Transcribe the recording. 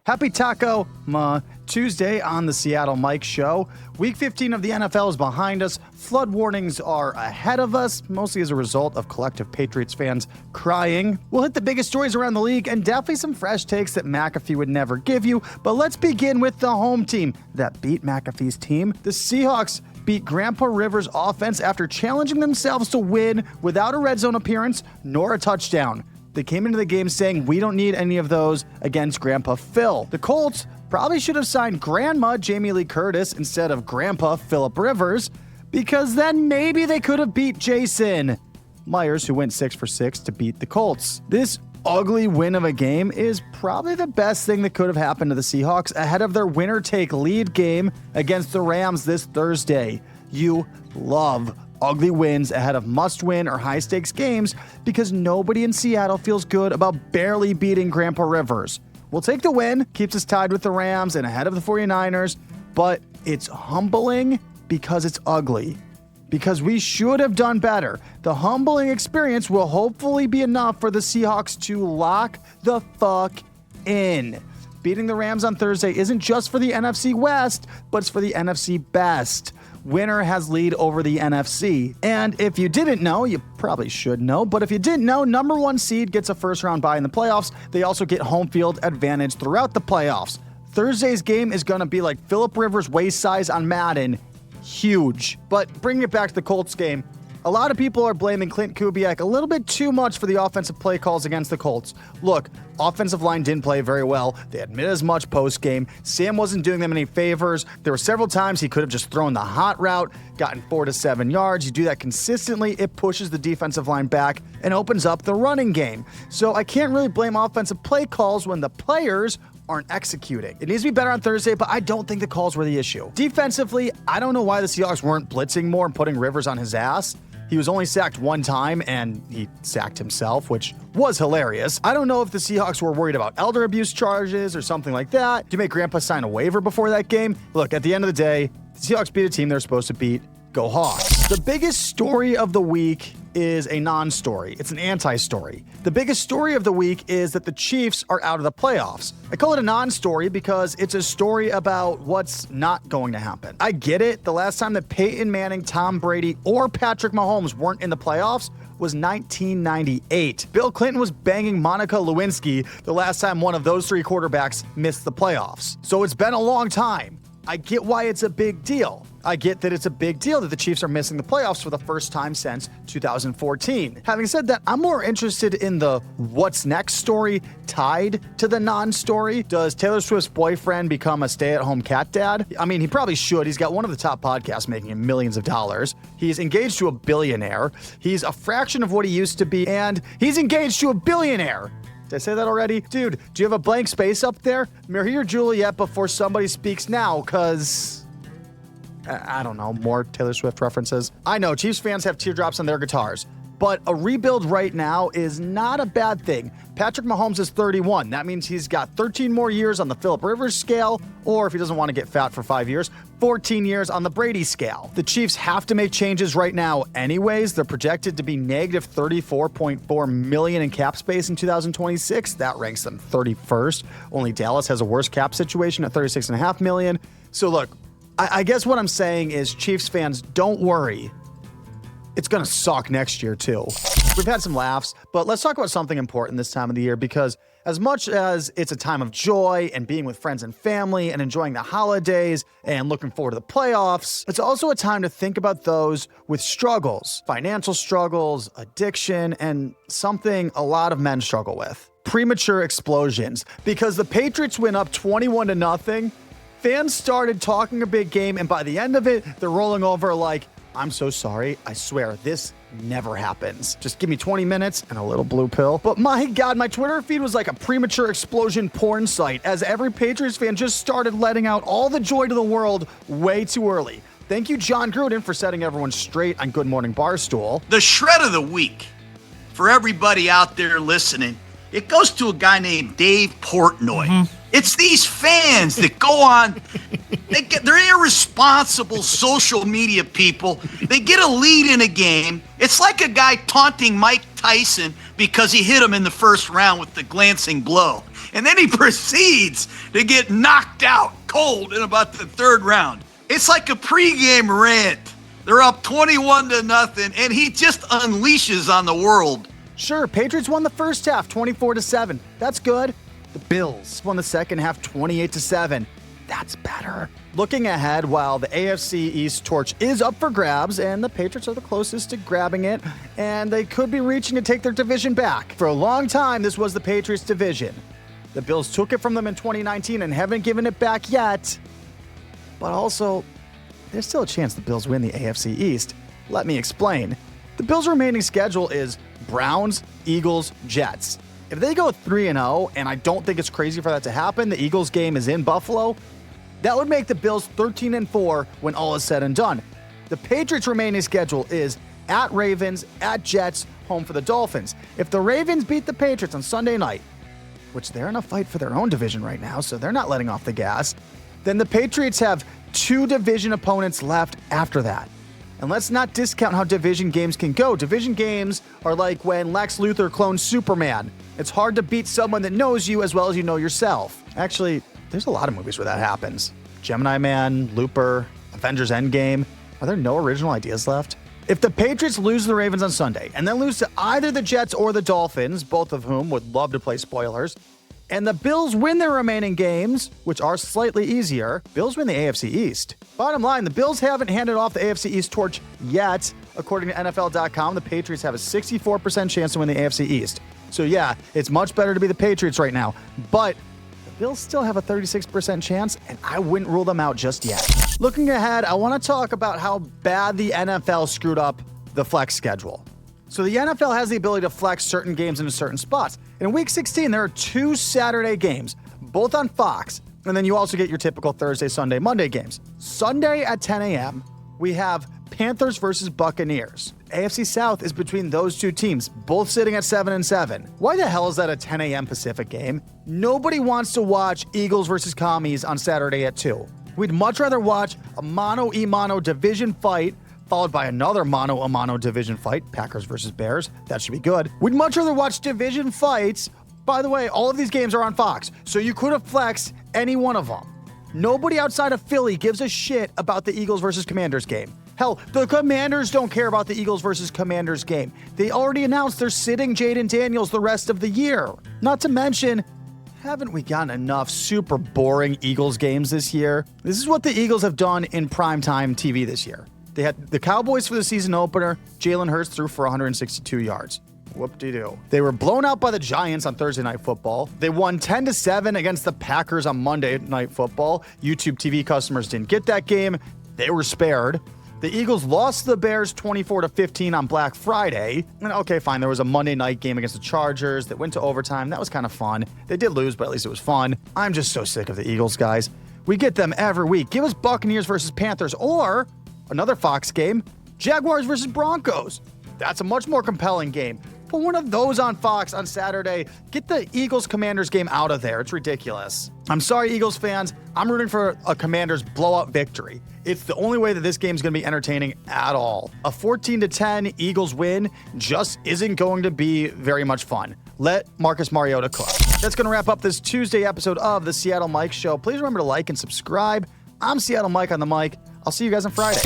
Happy Taco Tuesday on the Seattle Mike Show. Week 15 of the NFL is behind us. Flood warnings are ahead of us, mostly as a result of collective Patriots fans crying. We'll hit the biggest stories around the league and definitely some fresh takes that McAfee would never give you. But let's begin with the home team that beat McAfee's team. The Seahawks beat Grandpa Rivers' offense after challenging themselves to win without a red zone appearance nor a touchdown. They came into the game saying, we don't need any of those against Grandpa Phil. The Colts probably should have signed Grandma Jamie Lee Curtis instead of Grandpa Phillip Rivers, because then maybe they could have beat Jason Myers, who went 6 for 6 to beat the Colts. This ugly win of a game is probably the best thing that could have happened to the Seahawks ahead of their winner-take-lead game against the Rams this Thursday. You love ugly wins ahead of must-win or high-stakes games because nobody in Seattle feels good about barely beating Grandpa Rivers. We'll take the win, keeps us tied with the Rams and ahead of the 49ers, but it's humbling because it's ugly. Because we should have done better. The humbling experience will hopefully be enough for the Seahawks to lock the fuck in. Beating the Rams on Thursday isn't just for the NFC West, but it's for the NFC best. Winner has lead over the NFC. And if you didn't know, you probably should know, but if you didn't know, number 1 seed gets a first round bye in the playoffs. They also get home field advantage throughout the playoffs. Thursday's game is going to be like Phillip Rivers' waist size on Madden. Huge. But bringing it back to the Colts game, a lot of people are blaming Clint Kubiak a little bit too much for the offensive play calls against the Colts. Look, offensive line didn't play very well. They admit as much post-game. Sam wasn't doing them any favors. There were several times he could have just thrown the hot route, gotten 4 to 7 yards. You do that consistently, it pushes the defensive line back and opens up the running game. So I can't really blame offensive play calls when the players aren't executing. It needs to be better on Thursday, but I don't think the calls were the issue. Defensively, I don't know why the Seahawks weren't blitzing more and putting Rivers on his ass. He was only sacked one time, and he sacked himself, which was hilarious. I don't know if the Seahawks were worried about elder abuse charges or something like that. Do you make Grandpa sign a waiver before that game? Look, at the end of the day, the Seahawks beat a team they're supposed to beat. Go Hawks. The biggest story of the week is a non-story. It's an anti-story. The biggest story of the week is that the Chiefs are out of the playoffs. I call it a non-story because it's a story about what's not going to happen. I get it. The last time that Peyton Manning, Tom Brady, or Patrick Mahomes weren't in the playoffs was 1998. Bill Clinton was banging Monica Lewinsky the last time one of those 3 quarterbacks missed the playoffs. So it's been a long time. I get why it's a big deal. I get that it's a big deal that the Chiefs are missing the playoffs for the first time since 2014. Having said that, I'm more interested in the what's next story tied to the non-story. Does Taylor Swift's boyfriend become a stay-at-home cat dad? I mean, he probably should. He's got one of the top podcasts making him millions of dollars. He's engaged to a billionaire. He's a fraction of what he used to be, and he's engaged to a billionaire. Did I say that already? Dude, do you have a blank space up there? Marie or Juliet before somebody speaks now, because I don't know, more Taylor Swift references. I know Chiefs fans have teardrops on their guitars, but a rebuild right now is not a bad thing. Patrick Mahomes is 31. That means he's got 13 more years on the Phillip Rivers scale, or if he doesn't want to get fat for 5 years, 14 years on the Brady scale. The Chiefs have to make changes right now anyways. They're projected to be negative $34.4 million in cap space in 2026. That ranks them 31st. Only Dallas has a worse cap situation at $36.5 million. So look, I guess what I'm saying is, Chiefs fans, don't worry. It's going to suck next year, too. We've had some laughs, but let's talk about something important this time of the year, because as much as it's a time of joy and being with friends and family and enjoying the holidays and looking forward to the playoffs, it's also a time to think about those with struggles, financial struggles, addiction, and something a lot of men struggle with: premature explosions. Because the Patriots went up 21-0. Fans started talking a big game, and by the end of it, they're rolling over like, I'm so sorry. I swear, this never happens. Just give me 20 minutes and a little blue pill. But my God, my Twitter feed was like a premature explosion porn site as every Patriots fan just started letting out all the joy to the world way too early. Thank you, John Gruden, for setting everyone straight on Good Morning Barstool. The shred of the week, for everybody out there listening, it goes to a guy named Dave Portnoy. Mm-hmm. It's these fans that go on, they're irresponsible social media people. They get a lead in a game. It's like a guy taunting Mike Tyson because he hit him in the first round with the glancing blow. And then he proceeds to get knocked out cold in about the third round. It's like a pregame rant. They're up 21-0, and he just unleashes on the world. Sure, Patriots won the first half 24-7. That's good. The Bills won the second half 28-7. That's better. Looking ahead, while the AFC East torch is up for grabs, and the Patriots are the closest to grabbing it, and they could be reaching to take their division back. For a long time, this was the Patriots' division. The Bills took it from them in 2019 and haven't given it back yet. But also, there's still a chance the Bills win the AFC East. Let me explain. The Bills' remaining schedule is Browns, Eagles, Jets. If they go 3-0, and I don't think it's crazy for that to happen, the Eagles game is in Buffalo, that would make the Bills 13-4 when all is said and done. The Patriots' remaining schedule is at Ravens, at Jets, home for the Dolphins. If the Ravens beat the Patriots on Sunday night, which they're in a fight for their own division right now, so they're not letting off the gas, then the Patriots have 2 division opponents left after that. And let's not discount how division games can go. Division games are like when Lex Luthor cloned Superman. It's hard to beat someone that knows you as well as you know yourself. Actually, there's a lot of movies where that happens. Gemini Man, Looper, Avengers Endgame. Are there no original ideas left? If the Patriots lose to the Ravens on Sunday and then lose to either the Jets or the Dolphins, both of whom would love to play spoilers, and the Bills win their remaining games, which are slightly easier, Bills win the AFC East. Bottom line, the Bills haven't handed off the AFC East torch yet. According to NFL.com, the Patriots have a 64% chance to win the AFC East. So yeah, it's much better to be the Patriots right now. But the Bills still have a 36% chance, and I wouldn't rule them out just yet. Looking ahead, I want to talk about how bad the NFL screwed up the flex schedule. So the NFL has the ability to flex certain games into certain spots. In Week 16, there are 2 Saturday games, both on Fox, and then you also get your typical Thursday, Sunday, Monday games. Sunday at 10 a.m., we have Panthers versus Buccaneers. AFC South is between those 2 teams, both sitting at 7-7. Why the hell is that a 10 a.m. Pacific game? Nobody wants to watch Eagles versus Commies on Saturday at 2. We'd much rather watch a mano-a-mano division fight followed by another mano-a-mano division fight, Packers versus Bears. That should be good. We'd much rather watch division fights. By the way, all of these games are on Fox, so you could have flexed any one of them. Nobody outside of Philly gives a shit about the Eagles versus Commanders game. Hell, the Commanders don't care about the Eagles versus Commanders game. They already announced they're sitting Jaden Daniels the rest of the year. Not to mention, haven't we gotten enough super boring Eagles games this year? This is what the Eagles have done in primetime TV this year. They had the Cowboys for the season opener. Jalen Hurts threw for 162 yards. Whoop-de-doo. They were blown out by the Giants on Thursday Night Football. They won 10-7 against the Packers on Monday Night Football. YouTube TV customers didn't get that game. They were spared. The Eagles lost to the Bears 24-15 on Black Friday. And okay, fine, there was a Monday night game against the Chargers that went to overtime. That was kind of fun. They did lose, but at least it was fun. I'm just so sick of the Eagles, guys. We get them every week. Give us Buccaneers versus Panthers, or another Fox game, Jaguars versus Broncos. That's a much more compelling game. Put one of those on Fox on Saturday. Get the Eagles-Commanders game out of there. It's ridiculous. I'm sorry, Eagles fans. I'm rooting for a Commanders blowout victory. It's the only way that this game's going to be entertaining at all. A 14-10 Eagles win just isn't going to be very much fun. Let Marcus Mariota cook. That's going to wrap up this Tuesday episode of the Seattle Mike Show. Please remember to like and subscribe. I'm Seattle Mike on the mic. I'll see you guys on Friday.